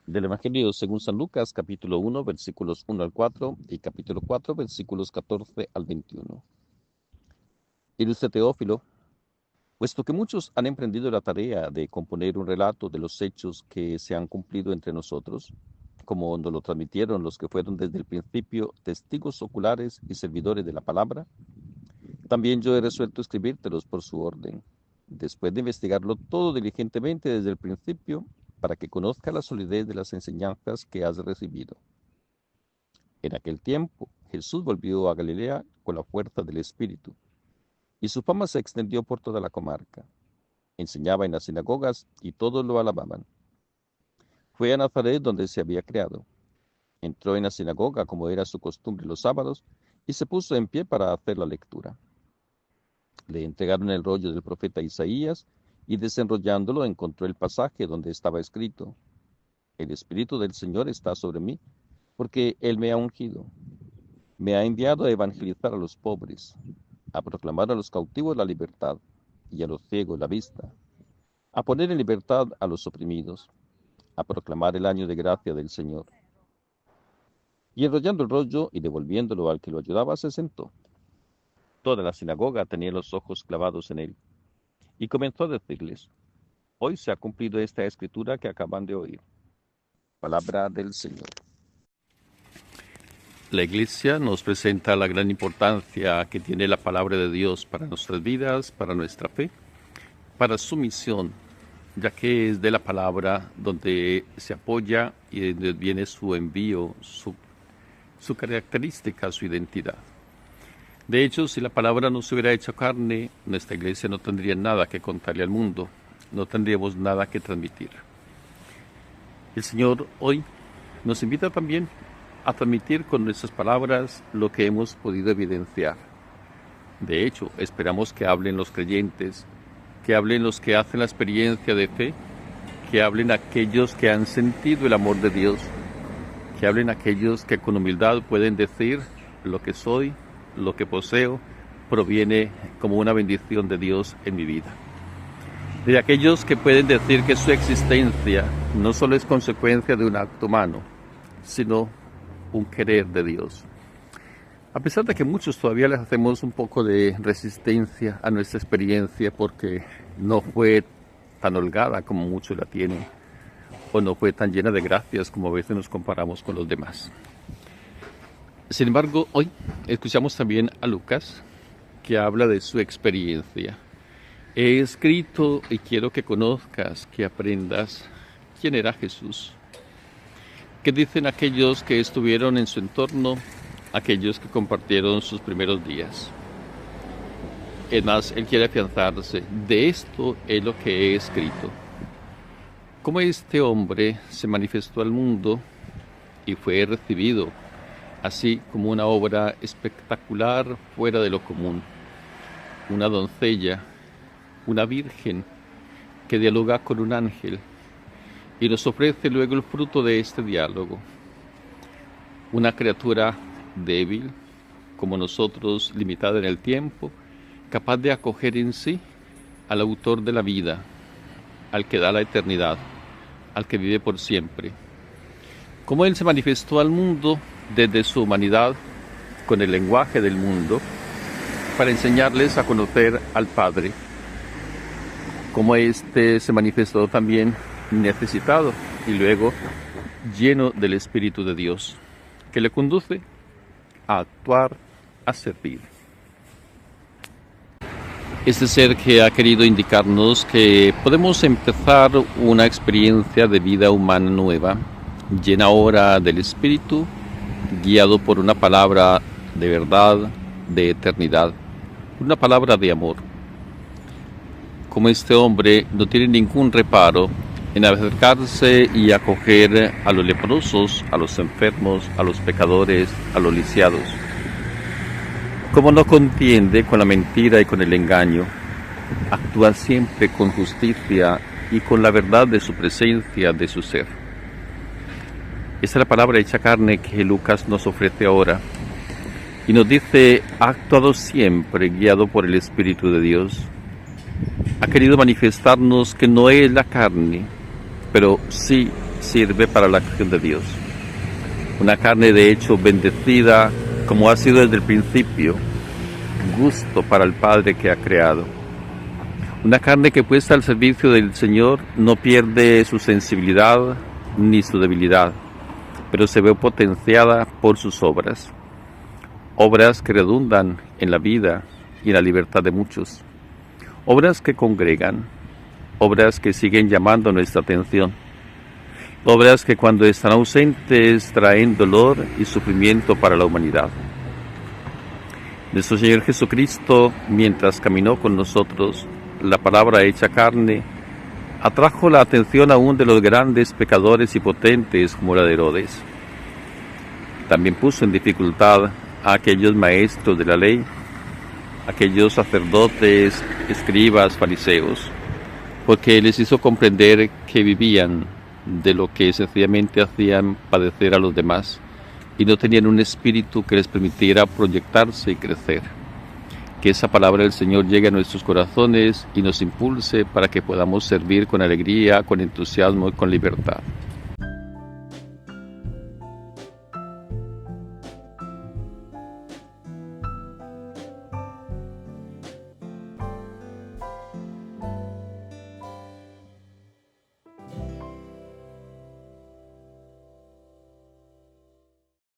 Del Evangelio según San Lucas, capítulo 1, versículos 1 al 4 y capítulo 4, versículos 14 al 21. Ilustre Teófilo, puesto que muchos han emprendido la tarea de componer un relato de los hechos que se han cumplido entre nosotros, como nos lo transmitieron los que fueron desde el principio testigos oculares y servidores de la palabra, también yo he resuelto escribírtelos por su orden, después de investigarlo todo diligentemente desde el principio, para que conozca la solidez de las enseñanzas que has recibido. En aquel tiempo, Jesús volvió a Galilea con la fuerza del Espíritu, y su fama se extendió por toda la comarca. Enseñaba en las sinagogas y todos lo alababan. Fue a Nazaret donde se había criado. Entró en la sinagoga como era su costumbre los sábados y se puso en pie para hacer la lectura. Le entregaron el rollo del profeta Isaías y desenrollándolo encontró el pasaje donde estaba escrito: El Espíritu del Señor está sobre mí, porque Él me ha ungido. Me ha enviado a evangelizar a los pobres, a proclamar a los cautivos la libertad y a los ciegos la vista, a poner en libertad a los oprimidos, a proclamar el año de gracia del Señor. Y enrollando el rollo y devolviéndolo al que lo ayudaba, se sentó. Toda la sinagoga tenía los ojos clavados en él, y comenzó a decirles: Hoy se ha cumplido esta escritura que acaban de oír. Palabra del Señor. La Iglesia nos presenta la gran importancia que tiene la palabra de Dios para nuestras vidas, para nuestra fe, para su misión, ya que es de la palabra donde se apoya y donde viene su envío, su característica, su identidad. De hecho, si la palabra no se hubiera hecho carne, nuestra Iglesia no tendría nada que contarle al mundo, no tendríamos nada que transmitir. El Señor hoy nos invita también a transmitir con nuestras palabras lo que hemos podido evidenciar. De hecho, esperamos que hablen los creyentes, que hablen los que hacen la experiencia de fe, que hablen aquellos que han sentido el amor de Dios, que hablen aquellos que con humildad pueden decir: lo que soy, lo que poseo, proviene como una bendición de Dios en mi vida. De aquellos que pueden decir que su existencia no solo es consecuencia de un acto humano, sino un querer de Dios. A pesar de que muchos todavía les hacemos un poco de resistencia a nuestra experiencia porque no fue tan holgada como muchos la tienen, o no fue tan llena de gracias como a veces nos comparamos con los demás. Sin embargo, hoy escuchamos también a Lucas, que habla de su experiencia. He escrito y quiero que conozcas, que aprendas quién era Jesús. ¿Qué dicen aquellos que estuvieron en su entorno, aquellos que compartieron sus primeros días? Es más, él quiere afianzarse. De esto es lo que he escrito. Cómo este hombre se manifestó al mundo y fue recibido, así como una obra espectacular fuera de lo común. Una doncella, una virgen, que dialoga con un ángel, y nos ofrece luego el fruto de este diálogo. Una criatura débil, como nosotros, limitada en el tiempo, capaz de acoger en sí al autor de la vida, al que da la eternidad, al que vive por siempre. Como Él se manifestó al mundo desde su humanidad, con el lenguaje del mundo, para enseñarles a conocer al Padre. Como éste se manifestó también necesitado y luego lleno del Espíritu de Dios, que le conduce a actuar, a servir. Este ser que ha querido indicarnos que podemos empezar una experiencia de vida humana nueva, llena ahora del Espíritu, guiado por una palabra de verdad, de eternidad, una palabra de amor. Como este hombre no tiene ningún reparo en acercarse y acoger a los leprosos, a los enfermos, a los pecadores, a los lisiados. Como no contiende con la mentira y con el engaño, actúa siempre con justicia y con la verdad de su presencia, de su ser. Esta es la palabra hecha carne que Lucas nos ofrece ahora y nos dice: ha actuado siempre guiado por el Espíritu de Dios. Ha querido manifestarnos que no es la carne, pero sí sirve para la acción de Dios. Una carne de hecho bendecida, como ha sido desde el principio, gusto para el Padre que ha creado. Una carne que puesta al servicio del Señor no pierde su sensibilidad ni su debilidad, pero se ve potenciada por sus obras. Obras que redundan en la vida y en la libertad de muchos. Obras que congregan, obras que siguen llamando nuestra atención. Obras que cuando están ausentes traen dolor y sufrimiento para la humanidad. Nuestro Señor Jesucristo, mientras caminó con nosotros, la palabra hecha carne, atrajo la atención aún de los grandes pecadores y potentes como la de Herodes. También puso en dificultad a aquellos maestros de la ley, aquellos sacerdotes, escribas, fariseos, porque les hizo comprender que vivían de lo que sencillamente hacían padecer a los demás y no tenían un espíritu que les permitiera proyectarse y crecer. Que esa palabra del Señor llegue a nuestros corazones y nos impulse para que podamos servir con alegría, con entusiasmo y con libertad.